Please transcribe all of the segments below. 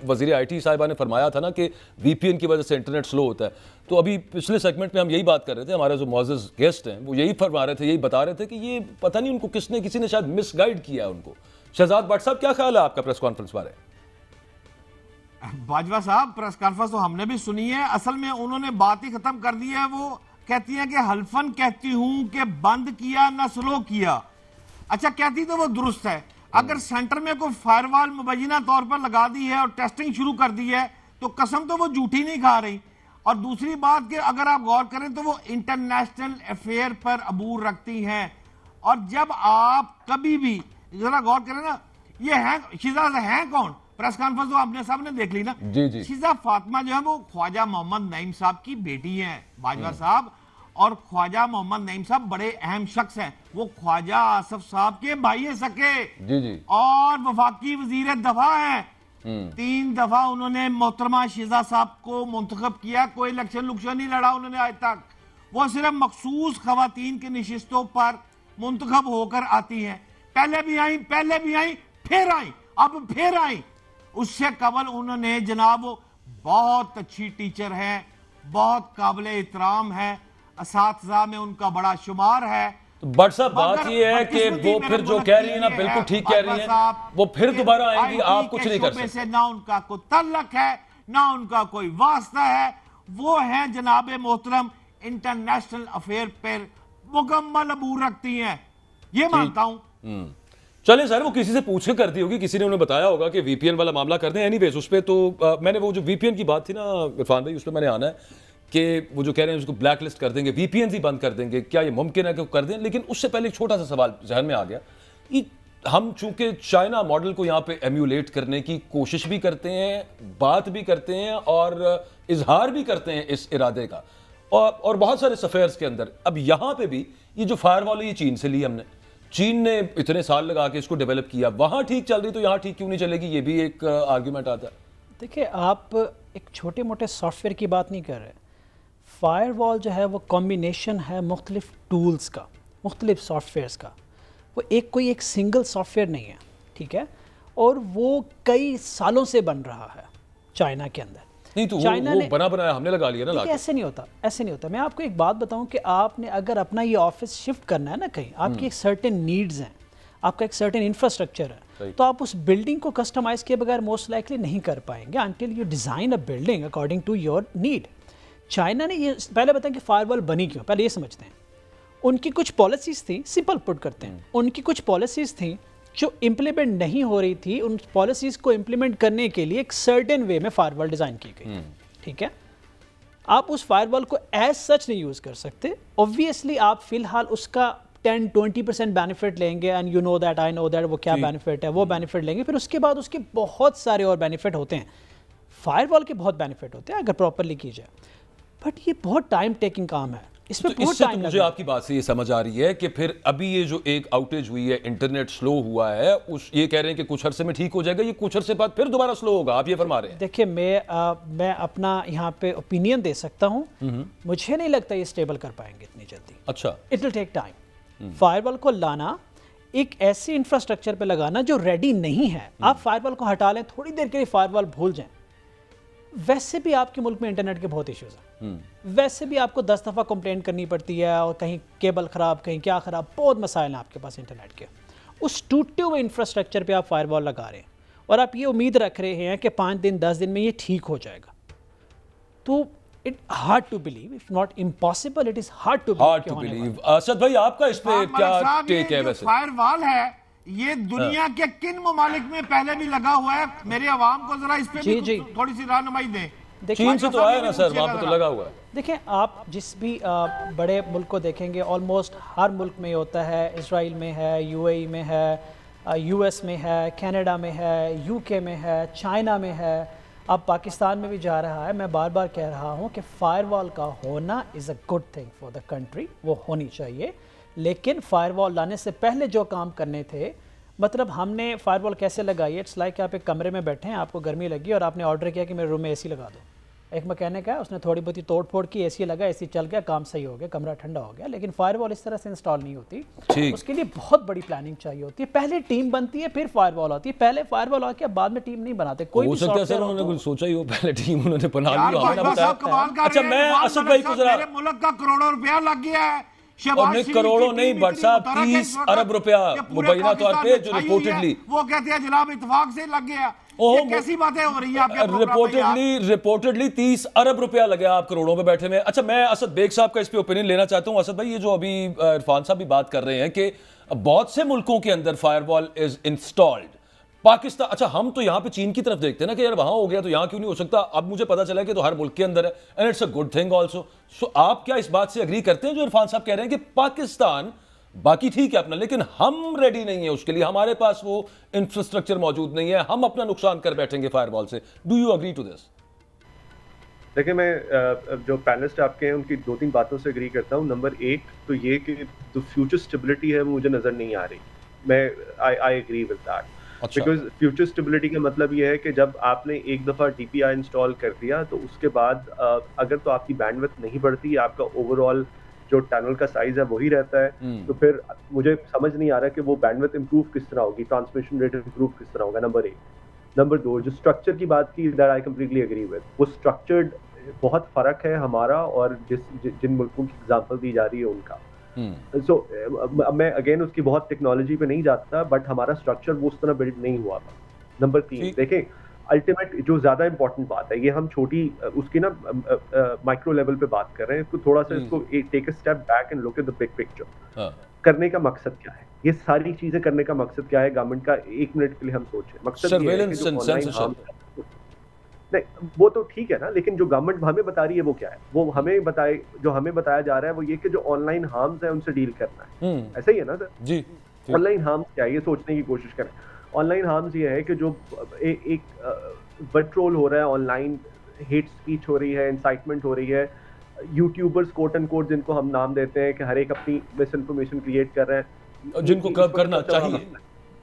वज़ीर आईटी साहिबा ने फरमाया था ना कि वीपीएन की वजह से इंटरनेट स्लो होता है, तो अभी पिछले सेगमेंट में हम यही बात कर रहे थे, हमारे जो मौजूद गेस्ट हैं वो यही फरमा रहे थे, यही बता रहे थे कि ये पता नहीं उनको किसी ने शायद मिसगाइड किया है उनको। शहजाद भट्ट साहब, क्या ख्याल है आपका प्रेस कॉन्फ्रेंस बारे? बाजवा साहब, प्रेस कॉन्फ्रेंस तो हमने भी सुनी है, असल में उन्होंने बात ही खत्म कर दी है। वो कहती है कि हल्फन कहती हूं कि बंद किया ना स्लो किया। अच्छा, कहती तो वो दुरुस्त है, अगर सेंटर में कोई फायरवॉल मुबैना तौर पर लगा दी है और टेस्टिंग शुरू कर दी है तो कसम तो वो झूठी नहीं खा रही। और दूसरी बात कि अगर आप गौर करें तो वो इंटरनेशनल अफेयर पर अबूर रखती हैं। और जब आप कभी भी जरा गौर करें ना, ये है शिजा है कौन? प्रेस कॉन्फ्रेंस तो आपने सामने देख ली ना। जी। शिजा फातिमा जो है वो ख्वाजा मोहम्मद नईम साहब की बेटी है, बाजवा साहब। और ख्वाजा मोहम्मद नईम साहब बड़े अहम शख्स हैं, वो ख्वाजा आसफ साहब के भाई हैं सके। जी। और वफाकी वजीर दफा हैं। 3 दफा उन्होंने मोहतरमा शिजा साहब को मुंतखब किया, कोई इलेक्शन लुक्शन नहीं लड़ा उन्होंने आज तक। वो सिर्फ मखसूस खवातीन की नशिस्तों पर मुंतखब होकर आती हैं। पहले भी आई फिर आई, अब फिर आई। उससे कबल उन्होंने जनाब बहुत अच्छी टीचर है, बहुत काबिल एहतराम है, असातिज़ा में उनका बड़ा शुमार है। तो भट्ट साहब, बात ये है कि वो फिर जो कह रही है ना, बिल्कुल ठीक कह रही है, वो फिर दोबारा आएंगी, आप कुछ नहीं कर सकते। ना उनका कोई तल्लक है, ना उनका कोई वास्ता है। वो है जनाब मोहतरम इंटरनेशनल अफेयर पर मुकम्मल अबूर रखती हैं, ये मानता हूं। चलें सर, वो किसी से पूछ के करती होगी, किसी ने उन्हें बताया होगा कि वीपीएन वाला मामला कर दें। एनीवेज, उस पर तो मैंने वो जो वीपीएन की बात थी ना इरफान भाई, उस पर मैंने आना है कि वो जो कह रहे हैं उसको ब्लैक लिस्ट कर देंगे, वीपीएन ही बंद कर देंगे, क्या ये मुमकिन है कि वो कर दें? लेकिन उससे पहले एक छोटा सा सवाल जहन में आ गया कि हम चूंकि चाइना मॉडल को यहाँ पे एम्यूलेट करने की कोशिश भी करते हैं, बात भी करते हैं और इजहार भी करते हैं इस इरादे का, और बहुत सारे अफेयर्स के अंदर। अब यहाँ पे भी ये जो फायरवॉल है ये चीन से ली हमने, चीन ने इतने साल लगा के इसको डेवलप किया, वहाँ ठीक चल रही तो यहाँ ठीक क्यों नहीं चलेगी? ये भी एक आर्ग्यूमेंट आता है। देखिए, आप एक छोटे मोटे सॉफ्टवेयर की बात नहीं कर रहे। फायरवॉल जो है वो कॉम्बिनेशन है मुख्तलिफ टूल्स का, मुख्तलिफ सॉफ्टवेयर्स का। वो कोई एक सिंगल सॉफ्टवेयर नहीं है, ठीक है? और वो कई सालों से बन रहा है चाइना के अंदर। नहीं तो चाइना वो बना बनाया हमने लगा लिया ना। ऐसे नहीं होता, ऐसे नहीं होता। मैं आपको एक बात बताऊं कि आपने अगर अपना ये ऑफिस शिफ्ट करना है ना कहीं, आपकी एक सर्टेन नीड्स हैं, आपका एक सर्टेन इंफ्रास्ट्रक्चर है, तो आप उस बिल्डिंग को कस्टमाइज किए बगैर मोस्ट लाइकली नहीं कर पाएंगे until you design a building according to your need. China ने ये पहले बताया कि फायरवॉल बनी क्यों, पहले ये समझते हैं। उनकी कुछ पॉलिसीज़ थी, सिंपल पुट करते हैं, उनकी कुछ पॉलिसीज़ थी जो इम्प्लीमेंट नहीं हो रही थी। उन पॉलिसीज़ को इम्प्लीमेंट करने के लिए एक सर्टेन वे में फायरवॉल डिज़ाइन की गई, ठीक है? आप उस फायरवॉल को एज सच नहीं यूज़ कर सकते। ऑब्वियसली आप फिलहाल उसका 10-20% बेनिफिट लेंगे, and you know that, I know that, वो क्या बेनिफिट है, वो बेनिफिट लेंगे। फिर उसके बाद उसके बहुत सारे और बेनिफिट होते हैं। फायरवॉल के बहुत बेनिफिट होते हैं अगर प्रॉपरली की जाए, बट ये बहुत टाइम टेकिंग काम है, इसमें बहुत टाइम मुझे आपकी बात से ये समझ आ रही है कि फिर अभी ये जो एक आउटेज हुई है, इंटरनेट स्लो हुआ है, ये कह रहे हैं कि कुछ अरसे में ठीक हो जाएगा, ये कुछ अरसे बाद फिर दोबारा स्लो होगा, आप ये फरमा रहे हैं? देखिए, मैं अपना यहाँ पे ओपिनियन दे सकता हूँ। मुझे नहीं लगता ये स्टेबल कर पाएंगे इतनी जल्दी। अच्छा, it will take time. Firewall को लाना, एक ऐसी इंफ्रास्ट्रक्चर पे लगाना जो रेडी नहीं है। आप फायरवॉल को हटा लें, थोड़ी देर के लिए फायरवॉल भूल जाएं। वैसे भी आपके मुल्क में इंटरनेट के बहुत इश्यूज हैं, वैसे भी आपको 10 दफ़ा कंप्लेंट करनी पड़ती है, और कहीं केबल ख़राब, कहीं क्या ख़राब, बहुत मसाइल हैं आपके पास इंटरनेट के। उस टूटे हुए इंफ्रास्ट्रक्चर पे आप फायरवॉल लगा रहे हैं और आप ये उम्मीद रख रहे हैं कि 5 दिन 10 दिन में ये ठीक हो जाएगा, तो it hard to believe, if not impossible, it is hard to believe. Asad भाई, आपका इस पे क्या टेक है? वैसे फायरवॉल है ये दुनिया के किन ममालिक में पहले भी लगा हुआ है? मेरे अवाम को जरा इस पे भी थोड़ी सी रहनुमाई दें। चीन से तो आया ना सर, वहां पे तो लगा हुआ है। देखें, आप जिस भी बड़े मुल्क को देखेंगे, ऑलमोस्ट हर मुल्क में होता है। इसराइल में है, यूएई में है, यूएस में है, कनाडा में है, यूके में है, चाइना में है, अब पाकिस्तान में भी जा रहा है। मैं बार बार कह रहा हूँ कि फायरवॉल का होना is a good thing for the country, वो होनी चाहिए। लेकिन फायरवॉल लाने से पहले जो काम करने थे, मतलब हमने फायरवॉल कैसे लगाई है? इट्स लाइक आप एक कमरे में बैठे हैं, आपको गर्मी लगी और आपने ऑर्डर किया कि मेरे रूम में एसी लगा दो। एक मैकेनिक है, उसने थोड़ी बहुत तोड़ फोड़ की, एसी लगा, एसी चल गया, काम सही हो गया, कमरा ठंडा हो गया। लेकिन फायरवॉल इस तरह से इंस्टॉल नहीं होती, उसके लिए बहुत बड़ी प्लानिंग चाहिए होती है। पहले टीम बनती है, फिर फायरवॉल होती है। पहले फायरवॉल आके बाद में टीम नहीं बनाते। कोई हो सकता है सर उन्होंने कुछ सोचा ही हो, पहले टीम उन्होंने बना ली हो, हमने बताया। अच्छा मैं असद भाई को जरा, मेरे मुल्क का करोड़ों रुपया लग गया है, और करोड़ों नहीं बट साहब 30 अरब रुपया मुबैना तौर पे जो रिपोर्टेडली, वो कहते हैं जनाब इत्तेफाक से लग गया। ये कैसी बातें हो रही है आपके रिपोर्टेडली 30 अरब रुपया लगे, आप करोड़ों पे बैठे में। अच्छा मैं असद बेग साहब का इस पे ओपिनियन लेना चाहता हूं। असद भाई, ये जो अभी इरफान साहब भी बात कर रहे हैं कि बहुत से मुल्कों के अंदर फायरवॉल इज इंस्टॉल्ड, पाकिस्तान, अच्छा हम तो यहाँ पे चीन की तरफ देखते हैं ना कि यार वहां हो गया तो यहाँ क्यों नहीं हो सकता। अब मुझे पता चला कि तो हर मुल्क के अंदर है, and it's a good thing also. So आप क्या इस बात से एग्री करते हैं जो इरफान साहब कह रहे हैं कि पाकिस्तान बाकी ठीक है अपना, लेकिन हम रेडी नहीं है उसके लिए, हमारे पास वो इंफ्रास्ट्रक्चर मौजूद नहीं है, हम अपना नुकसान कर बैठेंगे फायरवॉल से। Do you agree to this? देखिए मैं जो पैनलिस्ट आपके हैं उनकी 2-3 बातों से एग्री करता हूँ। नंबर 1 तो ये कि जो फ्यूचर स्टेबिलिटी है वो मुझे नजर नहीं आ रही। मैं I agree with that, because future stability का मतलब ये है कि जब आपने एक दफ़ा DPI इंस्टॉल कर दिया तो उसके बाद अगर तो आपकी बैंडविड्थ नहीं बढ़ती, आपका ओवरऑल जो टनल का साइज है वही रहता है, तो फिर मुझे समझ नहीं आ रहा कि वो बैंडविड्थ इंप्रूव किस तरह होगी, ट्रांसमिशन रेट इंप्रूव किस तरह होगा। नंबर 1। नंबर 2, जो स्ट्रक्चर की बात की, that I completely agree with. वो स्ट्रक्चर्ड बहुत फर्क है हमारा और जिन मुल्कों की एग्जांपल दी जा रही है उनका। सो मैं अगेन उसकी बहुत टेक्नोलॉजी पे नहीं जाता, बट हमारा स्ट्रक्चर वो उस तरह बिल्ड नहीं हुआ था। नंबर 3, देखें अल्टीमेट जो ज्यादा इंपॉर्टेंट बात है, ये हम छोटी उसकी ना माइक्रो लेवल पे बात कर रहे हैं, इसको थोड़ा सा इसको take a step back and look at the big picture. करने का मकसद क्या है, ये सारी चीजें करने का मकसद क्या है गवर्नमेंट का? 1 मिनट के लिए हम सोचें, मकसद ये है कि जो ऑनलाइन नहीं वो तो ठीक है ना, लेकिन जो गवर्नमेंट हमें बता रही है वो क्या है? वो हमें बताया जा रहा है वो ये कि जो ऑनलाइन हार्म्स है उनसे डील करना है। ऐसा ही है ना सर जी? ऑनलाइन हार्म्स क्या है ये सोचने की कोशिश करें। ऑनलाइन हार्म्स ये है कि जो एक पेट्रोल हो रहा है ऑनलाइन, हेट स्पीच हो रही है, इंसाइटमेंट हो रही है, यूट्यूबर्स कोट एंड कोट जिनको हम नाम देते हैं कि हर एक अपनी मिस इन्फॉर्मेशन क्रिएट कर रहे हैं, जिनको कर्ब करना चाहिए,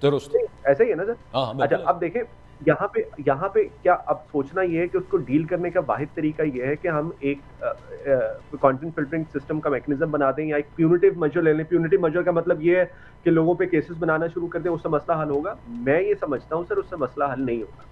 दुरुस्त, ऐसा ही है ना सर? अच्छा अब देखें यहाँ पे क्या अब सोचना ये है कि उसको डील करने का वाहिद तरीका ये है कि हम एक कंटेंट फिल्टरिंग सिस्टम का मैकेनिज्म बना दें या एक प्यूनिटिव मेजर ले लें। प्यूनिटिव मेजर का मतलब ये है कि लोगों पे केसेस बनाना शुरू कर दें, उससे मसला हल होगा? मैं ये समझता हूँ सर उससे मसला हल नहीं होगा।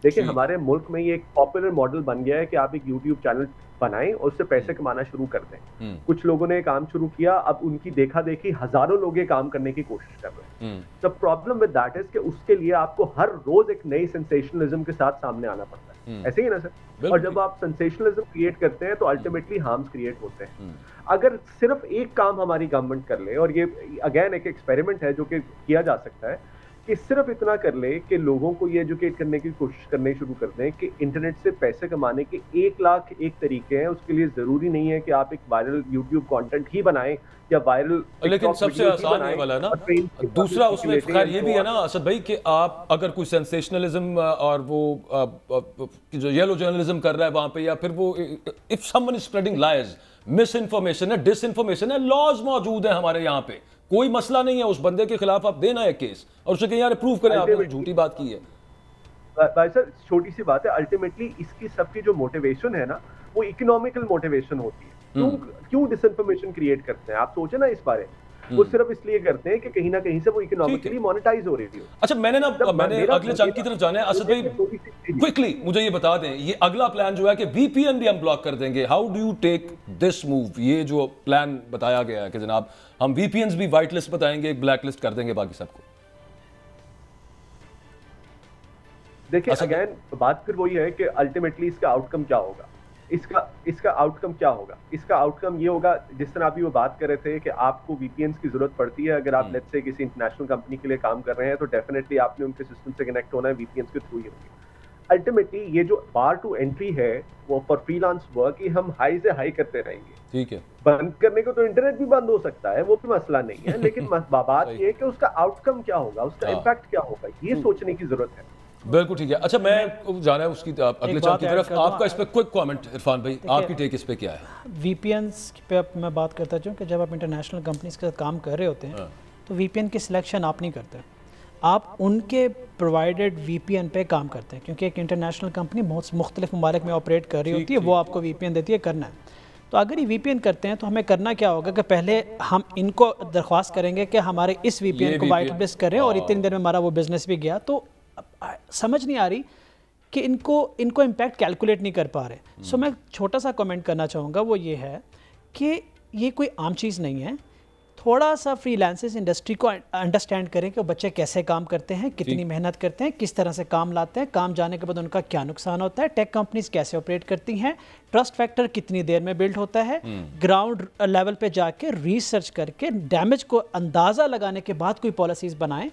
देखिए हमारे मुल्क में ये एक पॉपुलर मॉडल बन गया है कि आप एक यूट्यूब चैनल बनाएं और उससे पैसे कमाना शुरू कर दें। कुछ लोगों ने काम शुरू किया, अब उनकी देखा देखी हजारों लोग ये काम करने की कोशिश कर रहे हैं। The problem with that is कि उसके लिए आपको हर रोज एक नई सेंसेशनलिज्म के साथ सामने आना पड़ता है। ऐसे ही ना सर? और जब आप सेंसेशनलिज्म क्रिएट करते हैं तो अल्टीमेटली हार्म्स क्रिएट होते हैं। अगर सिर्फ एक काम हमारी गवर्नमेंट कर ले, और ये अगेन एक एक्सपेरिमेंट है जो कि किया जा सकता है, कि सिर्फ इतना कर ले कि लोगों को ये एजुकेट करने की कोशिश करने शुरू कर दें कि इंटरनेट से पैसे कमाने के 1 लाख एक तरीके हैं। उसके लिए जरूरी नहीं है कि आप एक वायरल यूट्यूब कंटेंट ही बनाएं या वायरल, लेकिन सबसे आसान है वाला ना। दूसरा उसमें खैर ये भी है ना असद भाई कि आप अगर कोई सेंसेशनलिज्म और वो जो येलो जर्नलिज्म कर रहा है वहां पे, या फिर वो if someone is spreading lies, miss information है, डिस इन्फॉर्मेशन है, लॉज मौजूद है हमारे यहाँ पे, कोई मसला नहीं है उस बंदे के खिलाफ आप देना है केस और उसे कहीं यार प्रूव करें आपने झूठी बात की है। भाई सर छोटी सी बात है, अल्टीमेटली इसकी सबकी जो मोटिवेशन है ना वो इकोनॉमिकल मोटिवेशन होती है। क्यों डिसइंफॉर्मेशन क्रिएट करते हैं आप सोचे ना इस बारे? वो सिर्फ इसलिए करते हैं कि कहीं ना कहीं से वो इकोनॉमिकली मोनेटाइज हो रही हो। अच्छा मैंने अगले चंक की तरफ जाना है असद भाई, क्विकली मुझे ये बता दें, ये अगला प्लान जो है कि VPN भी हम ब्लॉक कर देंगे, how do you take this move? ये जो प्लान बताया गया है कि जनाब हम VPNs भी व्हाइट लिस्ट बताएंगे, एक ब्लैक लिस्ट कर देंगे बाकी सबको। देखिए अगेन बात फिर वही है कि अल्टीमेटली इसका आउटकम क्या होगा? इसका आउटकम क्या होगा? इसका आउटकम ये होगा, जिस तरह अभी वो बात कर रहे थे कि आपको VPNs की जरूरत पड़ती है अगर आप लेट्स से किसी इंटरनेशनल कंपनी के लिए काम कर रहे हैं, तो डेफिनेटली आपने उनके सिस्टम से कनेक्ट होना है, VPNs के थ्रू ही होगी। अल्टीमेटली ये जो बार टू एंट्री है वो फॉर फ्रीलांस वर्क ही हम हाई से हाई करते रहेंगे। ठीक है, बंद करने को तो इंटरनेट भी बंद हो सकता है, वो भी मसला नहीं है, लेकिन बात ये है कि उसका आउटकम क्या होगा, उसका इम्पैक्ट क्या होगा, ये सोचने की जरूरत है। बिल्कुल ठीक है। अच्छा मैं जाना है उसकी अगले चंक की तरफ, आपका इस पे क्विक कमेंट इरफान भाई, आपकी टेक इस पे क्या है? VPNs पे मैं बात करता हूँ कि जब आप इंटरनेशनल कंपनीज के साथ काम कर रहे होते हैं तो VPN की सिलेक्शन आप नहीं करते। आप उनके प्रोवाइडेड VPN पे काम करते हैं, क्योंकि एक इंटरनेशनल कंपनी बहुत मुख्तलिफ ममालिक में ऑपरेट कर रही होती है, वो आपको VPN देती है करना है। तो अगर ये VPN करते हैं तो हमें करना क्या होगा कि पहले हम इनको दरख्वास्त करेंगे कि हमारे इस VPN को वाइट लिस्ट करें, और इतनी देर में हमारा वो बिज़नेस भी गया। तो समझ नहीं आ रही कि इनको इम्पैक्ट कैलकुलेट नहीं कर पा रहे। सो मैं छोटा सा कमेंट करना चाहूँगा, वो ये है कि ये कोई आम चीज़ नहीं है। थोड़ा सा फ्रीलांसर्स इंडस्ट्री को अंडरस्टैंड करें कि वो बच्चे कैसे काम करते हैं, कितनी मेहनत करते हैं, किस तरह से काम लाते हैं, काम जाने के बाद उनका क्या नुकसान होता है, टेक कंपनीज कैसे ऑपरेट करती हैं, ट्रस्ट फैक्टर कितनी देर में बिल्ड होता है, ग्राउंड लेवल पे जाके रिसर्च करके डैमेज को अंदाज़ा लगाने के बाद कोई पॉलिसीज़ बनाएं